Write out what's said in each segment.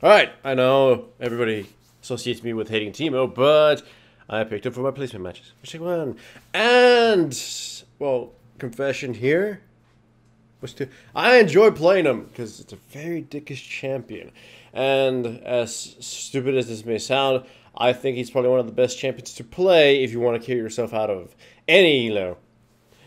Alright, I know everybody associates me with hating Teemo, but I picked him for my placement matches. Which one? And, well, confession here. I enjoy playing him because it's a very dickish champion. And as stupid as this may sound, I think he's probably one of the best champions to play if you want to kill yourself out of any elo.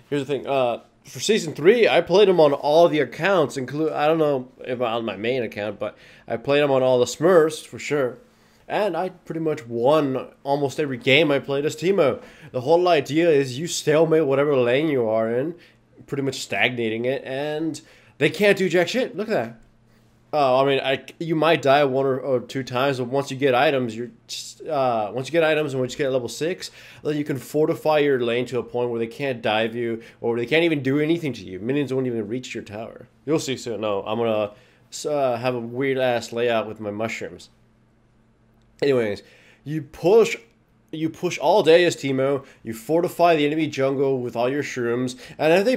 Here's the thing, for Season 3, I played him on all the accounts, I don't know if on my main account, but I played him on all the Smurfs, for sure. And I pretty much won almost every game I played as Teemo. The whole idea is you stalemate whatever lane you are in, pretty much stagnating it, and they can't do jack shit. Look at that. I mean, you might die one or two times, but once you get items, once you get level 6, then you can fortify your lane to a point where they can't dive you, or they can't even do anything to you. Minions won't even reach your tower. You'll see soon. No, I'm gonna have a weird ass layout with my mushrooms. Anyways, you push all day as Teemo. You fortify the enemy jungle with all your shrooms, and if they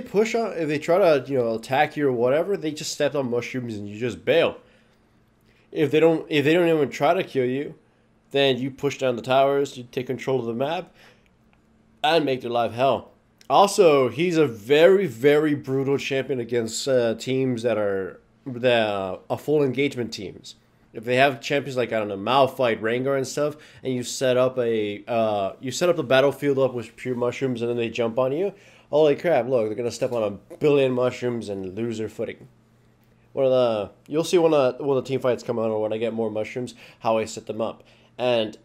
try to attack you or whatever, they just step on mushrooms and you just bail. If they don't even try to kill you, then you push down the towers, you take control of the map, and make their life hell. Also, he's a very, very brutal champion against teams that are full engagement teams. If they have champions like, I don't know, Malphite, Rengar and stuff, and you set up the battlefield up with pure mushrooms and then they jump on you, holy crap, look, they're gonna step on a billion mushrooms and lose their footing. You'll see when the team fights come on, or when I get more mushrooms, how I set them up. And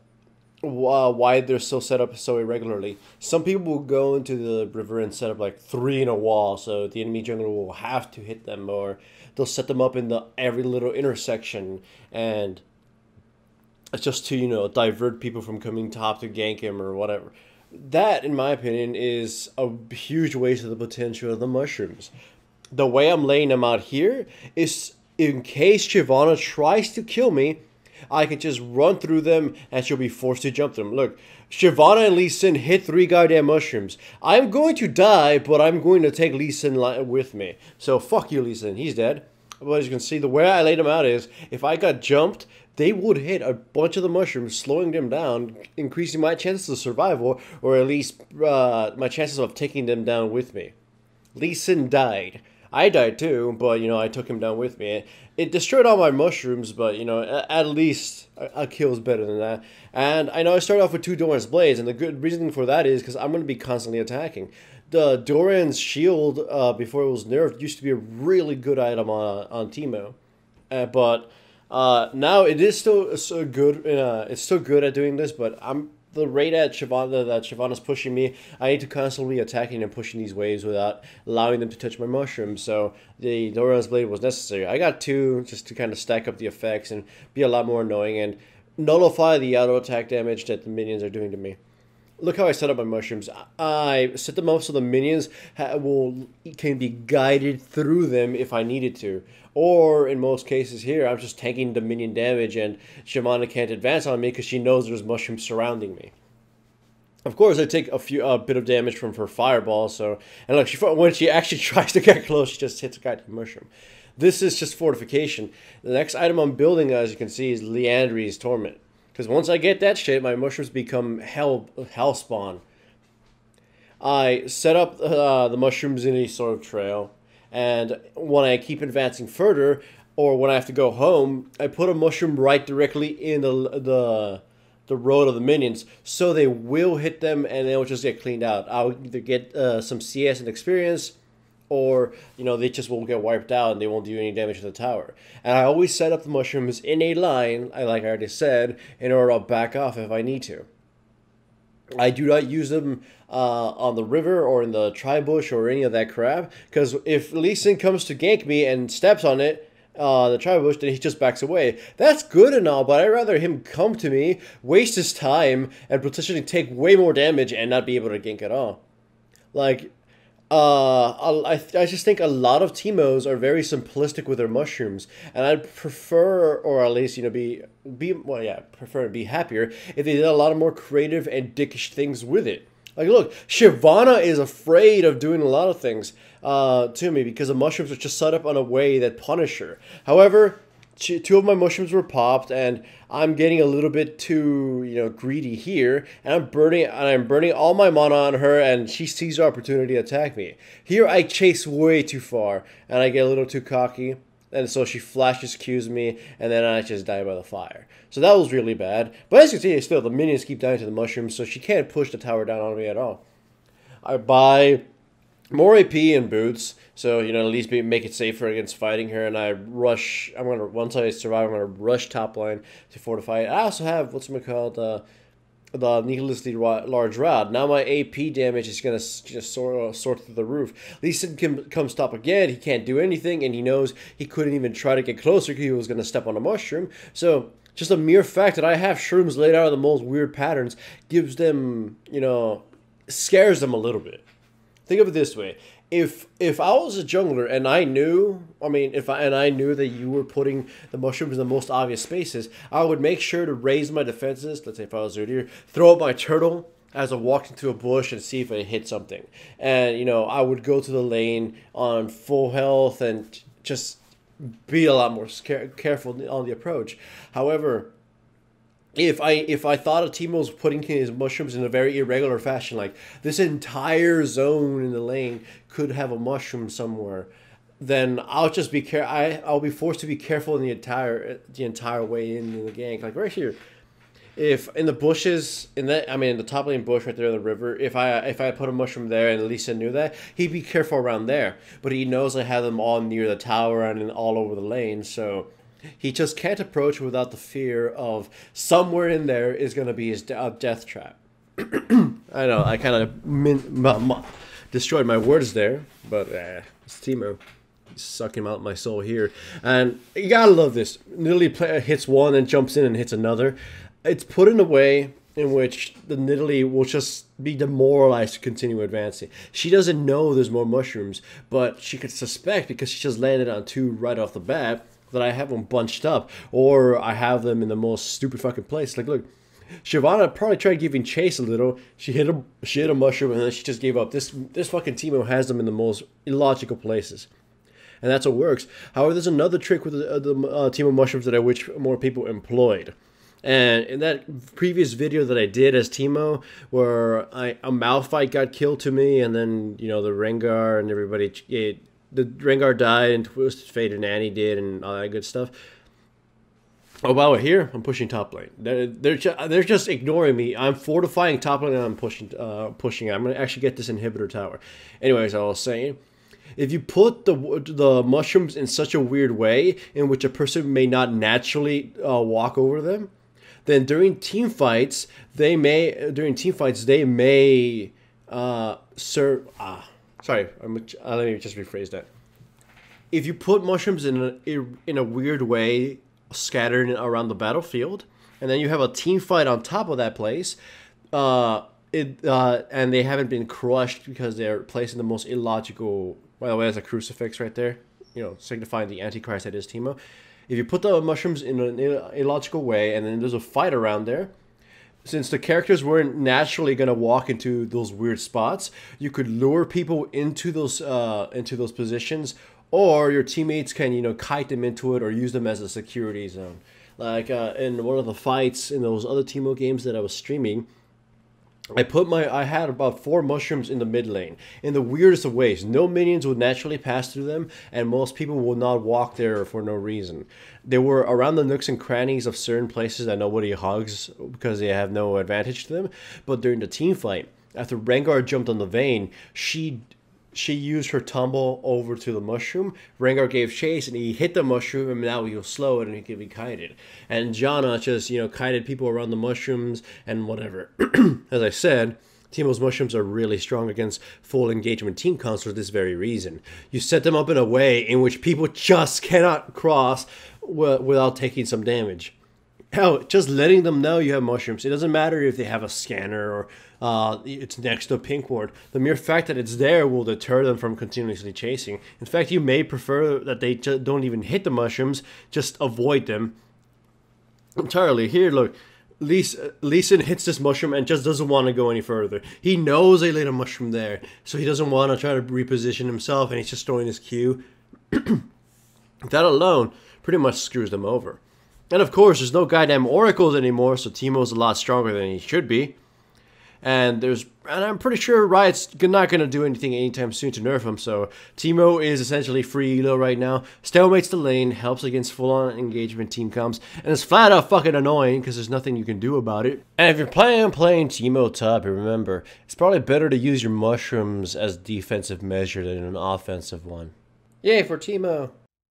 why they're so set up so irregularly. Some people will go into the river and set up like 3 in a wall, so the enemy jungler will have to hit them, or they'll set them up in every little intersection, and it's just to divert people from coming top to gank him or whatever. That, in my opinion, is a huge waste of the potential of the mushrooms. The way I'm laying them out here is in case Shyvana tries to kill me, I can just run through them and she'll be forced to jump them. Look, Shyvana and Lee Sin hit 3 goddamn mushrooms. I'm going to die, but I'm going to take Lee Sin with me. So fuck you, Lee Sin. He's dead. But as you can see, the way I laid them out is, if I got jumped, they would hit a bunch of the mushrooms, slowing them down, increasing my chances of survival, or at least my chances of taking them down with me. Lee Sin died. I died too, but I took him down with me. It destroyed all my mushrooms, but at least a kill is better than that. And I know I started off with 2 Doran's Blades, and the good reason for that is because I'm going to be constantly attacking. The Doran's Shield, before it was nerfed, used to be a really good item on Teemo. But now it is still so good. It's still good at doing this, but the rate at Shyvana that Shyvana's pushing me, I need to constantly attacking and pushing these waves without allowing them to touch my mushrooms. So the Doran's Blade was necessary. I got 2 just to kind of stack up the effects and be a lot more annoying and nullify the auto attack damage that the minions are doing to me. Look how I set up my mushrooms. I set them up so the minions can be guided through them if I needed to. Or, in most cases here, I'm just tanking the minion damage and Shyvana can't advance on me because she knows there's mushrooms surrounding me. Of course, I take a bit of damage from her fireball, and look, when she actually tries to get close, she just hits a goddamn mushroom. This is just fortification. The next item I'm building, as you can see, is Liandry's Torment. Because once I get that shit, my mushrooms become hell spawn. I set up the mushrooms in a sort of trail, and when I keep advancing further, or when I have to go home, I put a mushroom right directly in the road of the minions, so they will hit them and they'll just get cleaned out. I'll either get some CS and experience, or they just will get wiped out and they won't do any damage to the tower. And I always set up the mushrooms in a line, like I already said, in order to back off if I need to. I do not use them on the river or in the tri-bush or any of that crap, because if Lee Sin comes to gank me and steps on it, the tri-bush, then he just backs away. That's good and all, but I'd rather him come to me, waste his time, and potentially take way more damage and not be able to gank at all. Like, I just think a lot of Teemos are very simplistic with their mushrooms, and I'd prefer, or at least prefer to be happier if they did a lot of more creative and dickish things with it. Like, look, Shyvana is afraid of doing a lot of things to me because the mushrooms are just set up in a way that punish her. However, two of my mushrooms were popped, and I'm getting a little bit too, greedy here, and I'm burning all my mana on her, and she sees the opportunity to attack me. Here I chase way too far, and I get a little too cocky, and so she flashes Qs me, and then I just die by the fire. So that was really bad. But as you can see, still the minions keep dying to the mushrooms, so she can't push the tower down on me at all. I buy more AP and boots, so at least make it safer against fighting her. And I rush. Once I survive, I'm gonna rush top line to fortify it. I also have the needlessly large rod. Now my AP damage is gonna just soar through the roof. Lee Sin can come stop again. He can't do anything, and he knows he couldn't even try to get closer because he was gonna step on a mushroom. So just the mere fact that I have shrooms laid out in the most weird patterns gives them, scares them a little bit. Think of it this way: if I was a jungler and I knew, I knew that you were putting the mushrooms in the most obvious spaces, I would make sure to raise my defenses. Let's say if I was Zudir, throw up my turtle as I walked into a bush and see if it hit something, and I would go to the lane on full health and just be a lot more careful on the approach. However, if I thought a Teemo was putting his mushrooms in a very irregular fashion, like this entire zone in the lane could have a mushroom somewhere, then I'll just be I'll be forced to be careful in the entire way in the gank. Like right here, if in the bushes in the top lane bush right there in the river, if I put a mushroom there and Lisa knew that, he'd be careful around there. But he knows I have them all near the tower and all over the lane, so he just can't approach without the fear of somewhere in there is going to be his death trap. I know, I kind of destroyed my words there, but it's Teemo. He's sucking out my soul here. And you gotta love this. Nidalee hits one and jumps in and hits another. It's put in a way in which the Nidalee will just be demoralized to continue advancing. She doesn't know there's more mushrooms, but she could suspect because she just landed on two right off the bat that I have them bunched up, or I have them in the most stupid fucking place. Like, look, Shyvana probably tried giving chase a little. She hit a mushroom, and then she just gave up. This fucking Teemo has them in the most illogical places, and that's what works. However, there's another trick with the Teemo mushrooms that I wish more people employed. And in that previous video that I did as Teemo, where a Malphite got killed to me, and then the Rengar and everybody. The Rengar died and Twisted Fate and Annie did and all that good stuff. Oh wow, here I'm pushing top lane. They're just ignoring me. I'm fortifying top lane and I'm pushing. I'm gonna actually get this inhibitor tower. Anyways, I was saying, if you put the mushrooms in such a weird way in which a person may not naturally walk over them, then during team fights they may serve. Sorry, let me just rephrase that. If you put mushrooms in a weird way, scattered around the battlefield, and then you have a team fight on top of that place, and they haven't been crushed because they're placed in the most illogical. By the way, there's a crucifix right there, signifying the Antichrist that is Teemo. If you put the mushrooms in an illogical way, and then there's a fight around there, since the characters weren't naturally going to walk into those weird spots, you could lure people into those positions, or your teammates can kite them into it or use them as a security zone. Like in one of the fights in those other Teemo games that I was streaming, I had about 4 mushrooms in the mid lane in the weirdest of ways. No minions would naturally pass through them, and most people will not walk there for no reason. They were around the nooks and crannies of certain places that nobody hugs because they have no advantage to them. But during the team fight, after Rengar jumped on the Vayne, she used her tumble over to the mushroom. Rengar gave chase and he hit the mushroom, and now he'll slow it and he can be kited. And Janna just, kited people around the mushrooms and whatever. As I said, Teemo's mushrooms are really strong against full engagement team counts for this very reason. You set them up in a way in which people just cannot cross without taking some damage. Hell, just letting them know you have mushrooms. It doesn't matter if they have a scanner or it's next to a pink ward. The mere fact that it's there will deter them from continuously chasing. In fact, you may prefer that they don't even hit the mushrooms, just avoid them entirely. Here, look. Lee Sin hits this mushroom and just doesn't want to go any further. He knows they laid a mushroom there, so he doesn't want to try to reposition himself, and he's just throwing his Q. That alone pretty much screws them over. And of course, there's no goddamn oracles anymore, so Teemo's a lot stronger than he should be. And I'm pretty sure Riot's not going to do anything anytime soon to nerf him, so Teemo is essentially free elo right now, stalemates the lane, helps against full-on engagement team comps, and it's flat out fucking annoying because there's nothing you can do about it. And if you're planning on playing Teemo top, remember, it's probably better to use your mushrooms as a defensive measure than an offensive one. Yay for Teemo!